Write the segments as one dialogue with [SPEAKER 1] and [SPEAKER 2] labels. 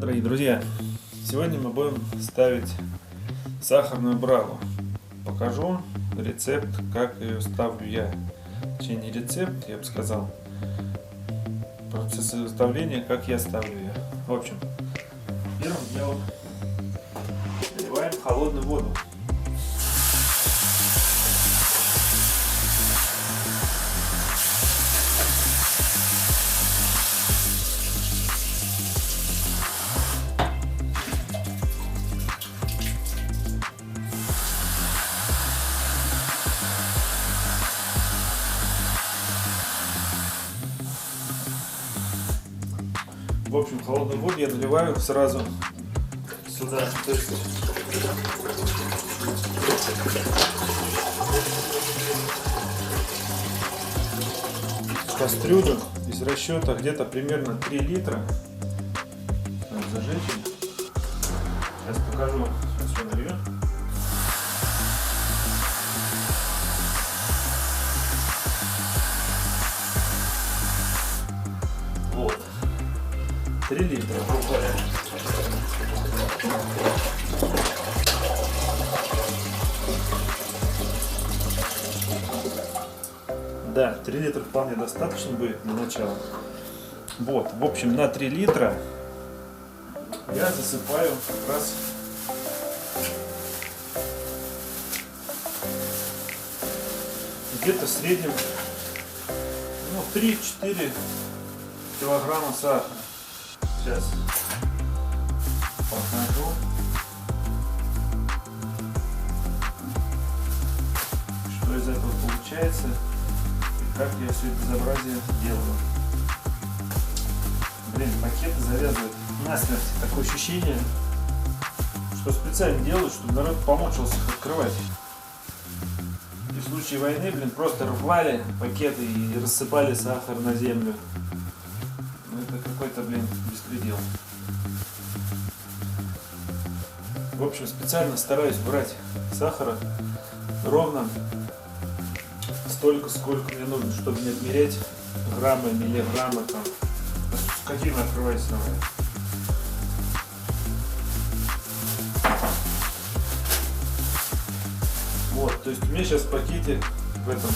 [SPEAKER 1] Привет, дорогие друзья! Сегодня мы будем ставить сахарную браву. Покажу рецепт, как ее ставлю я. Точнее, не рецепт, я бы сказал. Процесс изготовления, как я ставлю ее. В общем, первым делом наливаем холодную воду. В общем, холодную воду я наливаю сразу сюда, то есть в кастрюлю из расчета где-то примерно 3 литра. Надо зажечь. Сейчас покажу, что налью. Вот. 3 литра, грубо говоря. Да, 3 литра вполне достаточно будет на начало. Вот, в общем, на 3 литра я засыпаю как раз где-то в среднем 3-4 килограмма сахара. Сейчас покажу, что из этого получается и как я все это безобразие делаю. Блин, пакеты завязывают насмерть. Такое ощущение, что специально делают, чтобы народ помучился их открывать. И в случае войны, блин, просто рвали пакеты и рассыпали сахар на землю. Это какой-то, блин, беспредел. В общем, специально стараюсь брать сахара ровно столько, сколько мне нужно, чтобы не отмерять граммы, миллиграммы там. Скотина открывается давай. Вот, то есть у меня сейчас в пакете в этом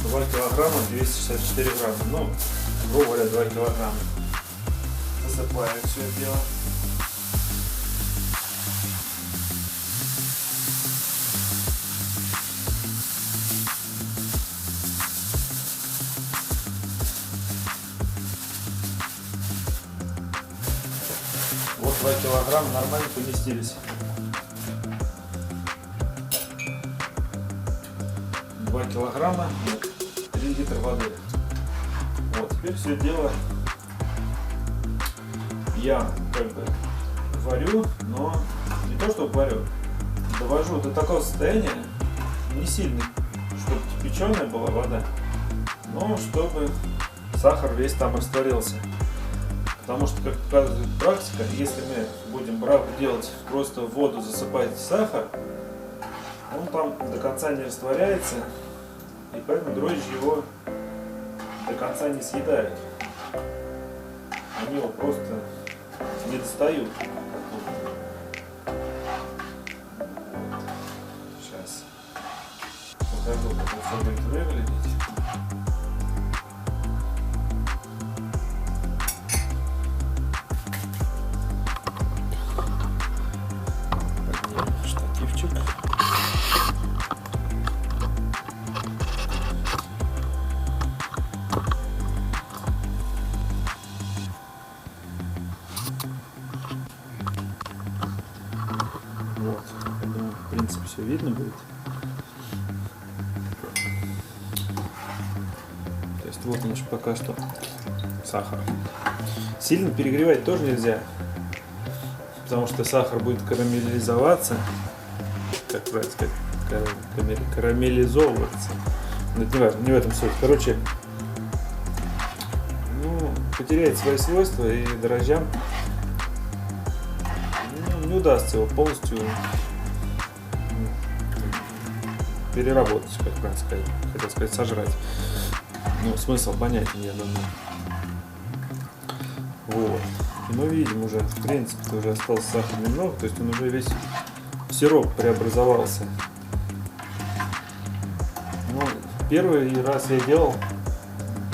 [SPEAKER 1] 2 килограмма 264 грамма. Ну, грубо говоря, 2 килограмма. Засыпаем все это дело. Вот 2 килограмма нормально поместились. 2 килограмма, 3 литра воды. Вот, теперь все дело я как бы варю, но не то что варю, довожу до такого состояния, не сильно, чтобы кипяченая была вода, но чтобы сахар весь там растворился. Потому что, как показывает практика, если мы будем браву делать, просто в воду засыпать сахар, он там до конца не растворяется, и поэтому дрожжи его до конца не съедают. Они его просто не достают. Сейчас покажу, как это все будет выглядеть. Поднимем штативчик. Вот, я думаю, в принципе, все видно будет. То есть вот он пока что сахар. Сильно перегревать тоже нельзя, потому что сахар будет карамелизоваться, как правильно сказать, карамелизовываться. Но это не важно, не в этом суть. Короче, потеряет свои свойства, и дрожжам не удастся его полностью переработать, как правильно сказать, хотел сказать, сожрать. Ну, смысл понятен, я думаю. Вот. И мы видим уже, в принципе, уже остался сахар немного, то есть он уже весь в сироп преобразовался. Ну, первый раз я делал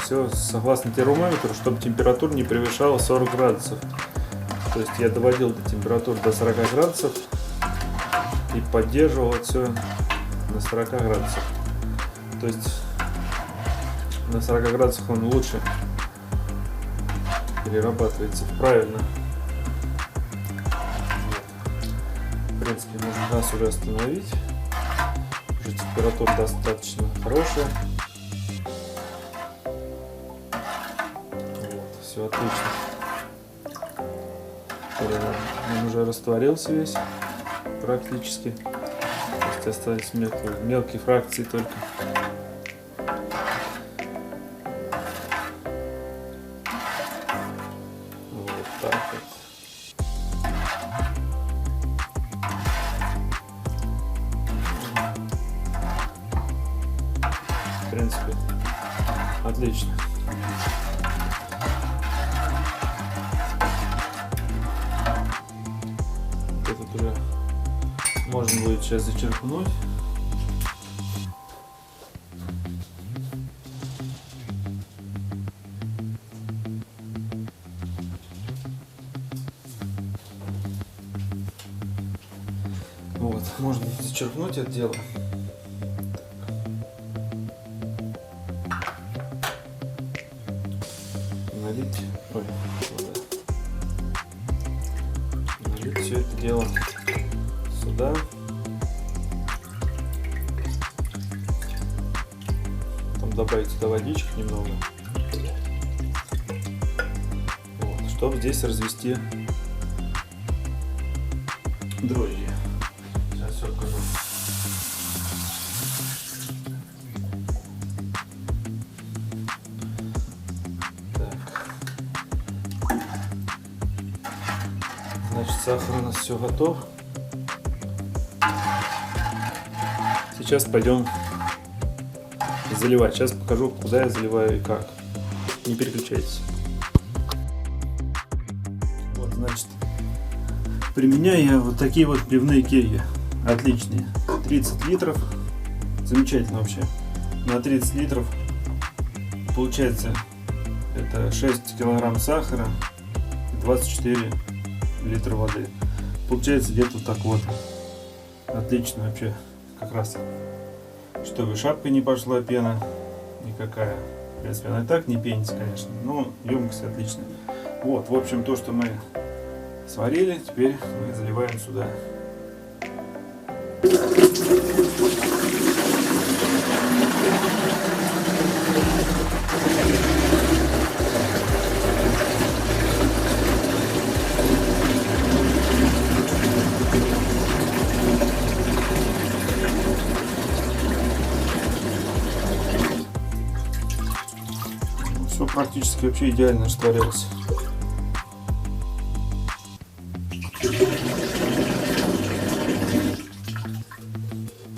[SPEAKER 1] все согласно термометру, чтобы температура не превышала 40 градусов. То есть я доводил до температуры до 40 градусов и поддерживал все на 40 градусах. То есть на 40 градусах он лучше перерабатывается правильно. В принципе, можно газ уже остановить. Уже температура достаточно хорошая. Вот, все отлично. Он уже растворился весь практически. То есть остались мелкие фракции только. Вот так вот. В принципе, отлично. Этот уже можно будет сейчас зачерпнуть. Вот, можно зачерпнуть это дело. Налить, налить все это дело сюда. Потом добавить сюда водички немного. Вот, чтобы здесь развести дрожжи. Сейчас все покажу. Значит, сахар у нас все готов. Сейчас пойдем заливать. Сейчас покажу, куда я заливаю и как. Не переключайтесь. Вот, значит, применяю я вот такие вот пивные кеги. Отличные. 30 литров. Замечательно вообще. На 30 литров получается это 6 килограмм сахара, 24 литра воды. Получается где-то вот так вот. Отлично вообще. Как раз, чтобы шапка не пошла пена никакая. В принципе, она и так не пенится, конечно, но емкость отличная. Вот, в общем, то, что мы сварили, теперь мы заливаем сюда. Все практически вообще идеально растворялось.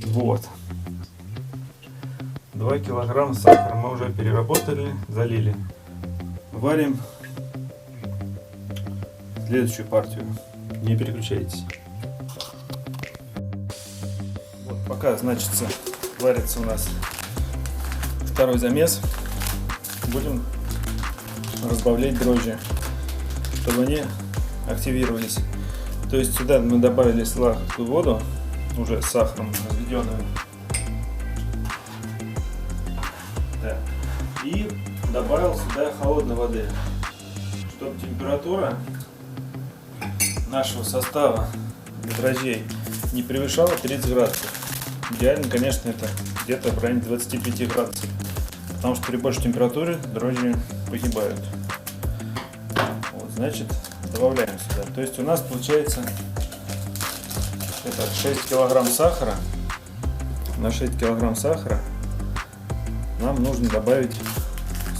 [SPEAKER 1] Вот. 2 килограмма сахара мы уже переработали, залили. Варим следующую партию. Не переключайтесь. Вот пока, значит, варится у нас второй замес. Будем разбавлять дрожжи, чтобы они активировались. То есть сюда мы добавили сладкую воду, уже с сахаром разведенную. Да. И добавил сюда холодной воды, чтобы температура нашего состава для дрожжей не превышала 30 градусов. Идеально, конечно, это где-то в районе 25 градусов. Потому что при большей температуре дрожжи погибают. Вот, значит, добавляем сюда. То есть у нас получается это 6 килограмм сахара. На 6 килограмм сахара нам нужно добавить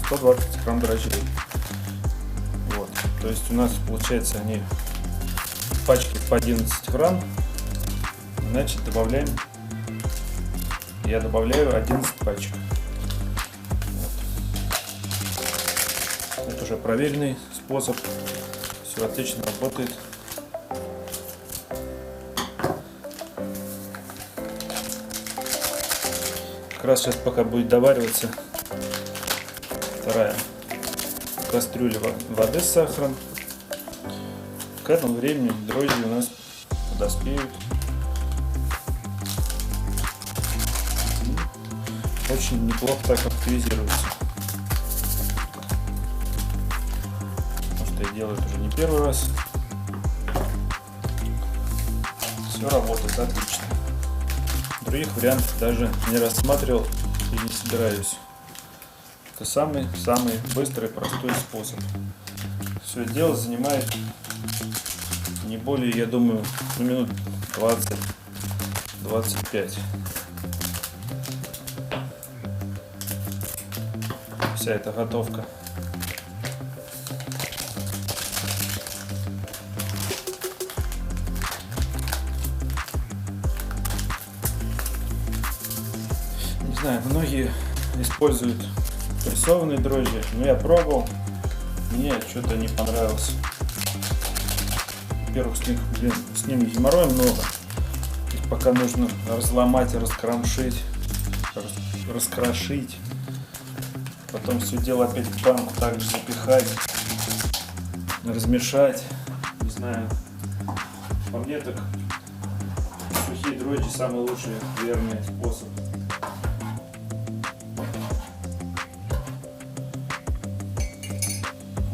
[SPEAKER 1] 120 грамм дрожжей. Вот. То есть у нас получается они в пачке по 11 грамм. Значит, добавляем. Я добавляю 11 пачек. Вот. Это уже проверенный способ. Все отлично работает. Как раз сейчас пока будет довариваться вторая кастрюля воды с сахаром. К этому времени дрожжи у нас подоспеют. Очень неплохо так активизируется. Потому что я делаю это уже не первый раз. Все работает отлично. Других вариантов даже не рассматривал и не собираюсь. Это самый быстрый, простой способ. Все дело занимает не более, я думаю, минут 20-25. Вся эта готовка. Не знаю, многие используют прессованные дрожжи, но я пробовал, мне что-то не понравилось. Во-первых, с ними геморроя много. Их пока нужно разломать, раскромшить, раскрошить. Потом все дело опять в банку также запихать, размешать. Не знаю, по мне так сухие дрожжи самый лучший верный способ.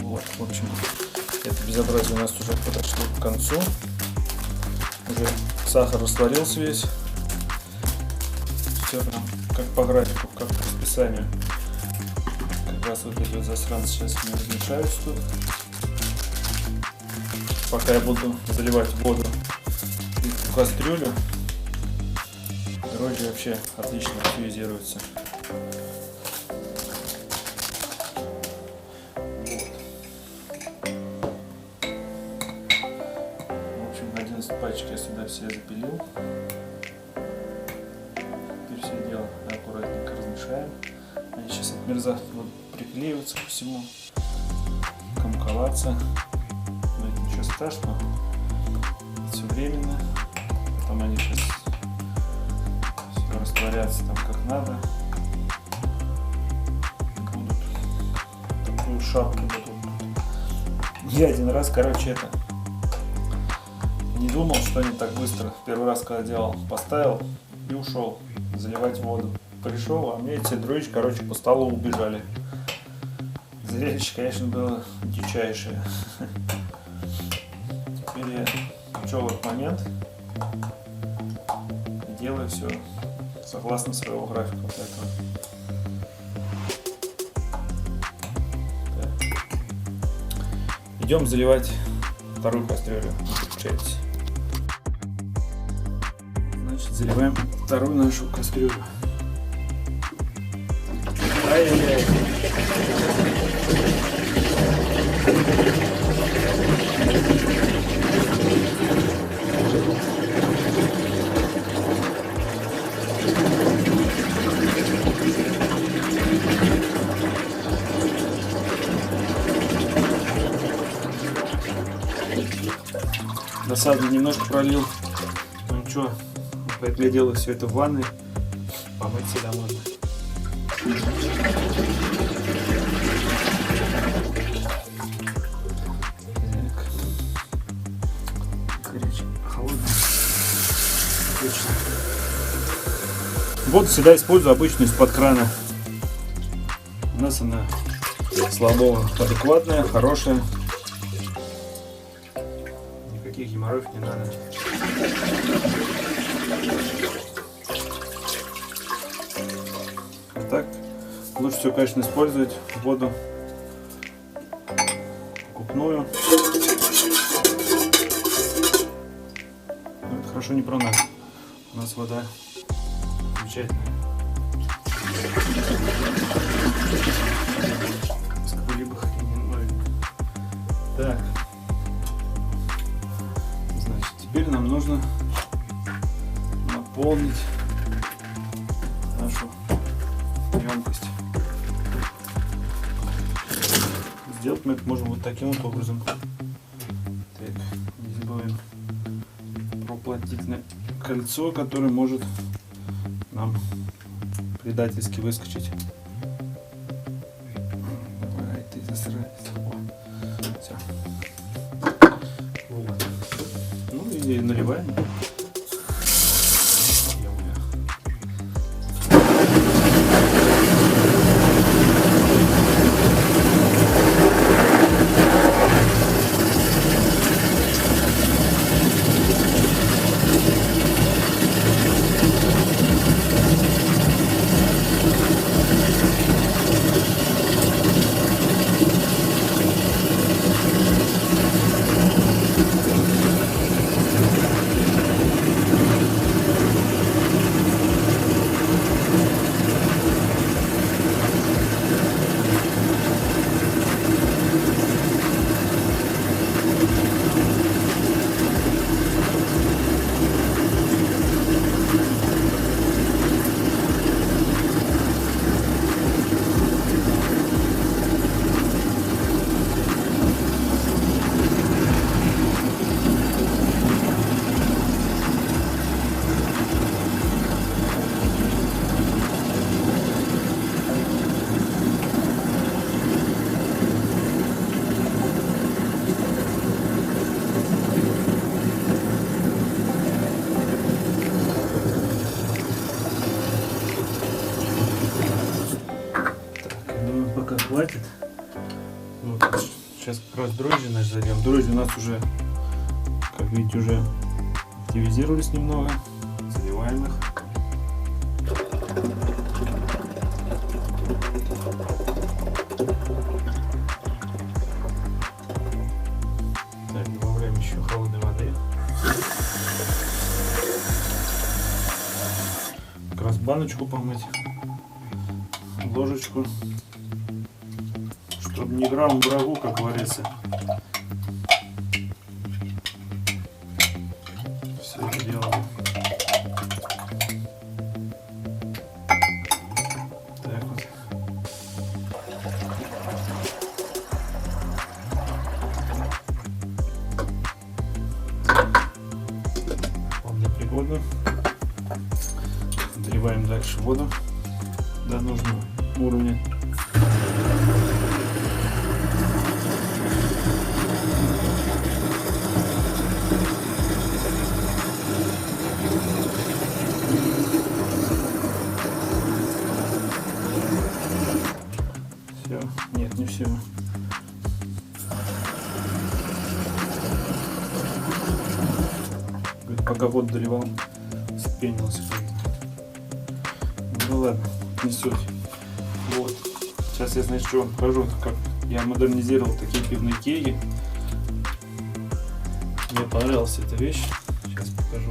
[SPEAKER 1] Вот, в общем, это безобразие у нас уже подошло к концу. Уже сахар растворился весь. Все прям как по графику, как по расписанию. Как раз вот эти вот засранцы сейчас не размешаются тут. Пока я буду заливать воду в кастрюлю, дрожжи вообще отлично активизируются. Пальчики я сюда все запилил. Теперь все дело аккуратненько размешаем. Они сейчас от мерзавки будут приклеиваться по всему, комковаться. Но это ничего страшного. Все временно. Потом они сейчас все растворятся там как надо. Будут такую шапку будут. Я один раз, короче, не думал, что они так быстро. Первый раз, когда делал, поставил и ушел заливать воду. Пришел, а мне эти дрожжи, короче, по столу убежали. Зрелище, конечно, было дичайшее. Теперь я учел этот момент и делаю все согласно своего графика. Вот этого. Идем заливать вторую кастрюлю. Получается. Значит, заливаем вторую нашу кастрюлю. Ай-яй-яй. Досадно немножко пролил. Ну ничего, поэтому я делаю все это в ванной. Помыть всегда можно. Так. Горячая, холодная. Отлично. Воду всегда использую обычную из-под крана. У нас она, слава богу, адекватная, хорошая. Никаких геморроев не надо. А так, лучше всего, конечно, использовать воду купную. Но это хорошо не про нас. У нас вода замечательная. С какой-либо хренью. Так. Значит, теперь нам нужно наполнить нашу емкость. Сделать мы это можем вот таким вот образом. спасительное кольцо, которое может нам предательски выскочить. Давай, ты засранец. Все. Вот. Ну и наливаем. Пока хватит. Вот. Сейчас как раз дрожжи наши зальем. Дрожжи у нас уже, как видите, уже активизировались немного. Заливаем их. Так, добавляем еще холодной воды. Как раз баночку помыть. Ложечку, чтобы не грамм врагу, как говорится. Все это делаем. Так вот. Вполне пригодно. Доливаем дальше воду до нужного уровня. Все, нет, не все. Пока воду доливал, спенился. Ну ладно, не суть. Вот. Сейчас я, значит, что вам покажу, как я модернизировал такие пивные кеги. Мне понравилась эта вещь. Сейчас покажу.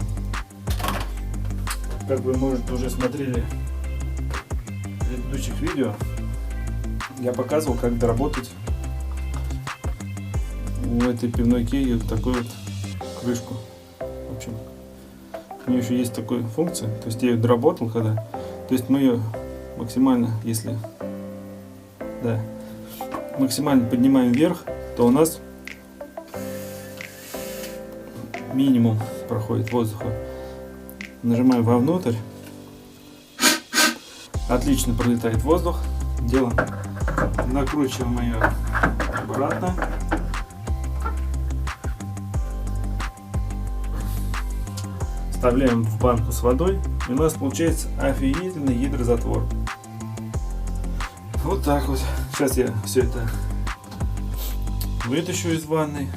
[SPEAKER 1] Как вы, может, уже смотрели в предыдущих видео, я показывал, как доработать у этой пивной кеги вот такую вот крышку. В общем, у нее еще есть такая функция. То есть я ее доработал, когда. То есть мы ее максимально, если максимально поднимаем вверх, то у нас минимум проходит воздуха. Нажимаем вовнутрь, отлично пролетает воздух. Делаем, накручиваем ее обратно. Вставляем в банку с водой, и у нас получается офигительный гидрозатвор. Вот так вот. Сейчас я все это вытащу из ванны,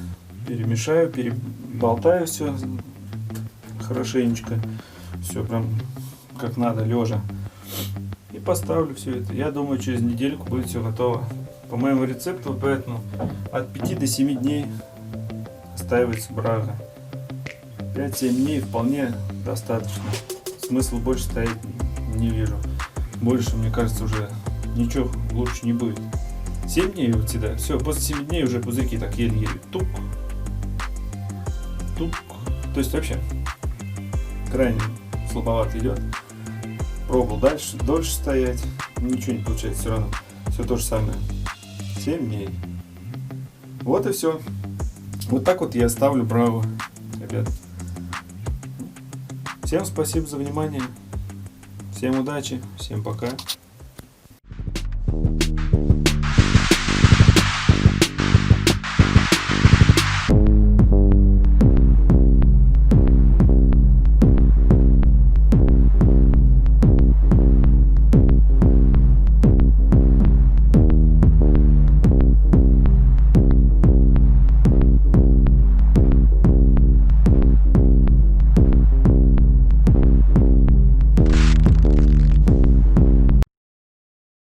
[SPEAKER 1] перемешаю, переболтаю все хорошенечко, все прям как надо, лежа, и поставлю все это. Я думаю, через недельку будет все готово по моему рецепту, поэтому от 5 до 7 дней остаивается брага. 5-7 дней вполне достаточно. Смысла больше стоять не вижу. Больше, мне кажется, уже ничего лучше не будет. 7 дней вот сюда. Все, после 7 дней уже пузырьки так еле-еле тук. Тук. То есть вообще крайне слабовато идет. Пробовал дольше стоять. Ничего не получается все равно. Все то же самое. 7 дней. Вот и все. Вот так вот я ставлю брагу, ребят. Всем спасибо за внимание. Всем удачи. Всем пока.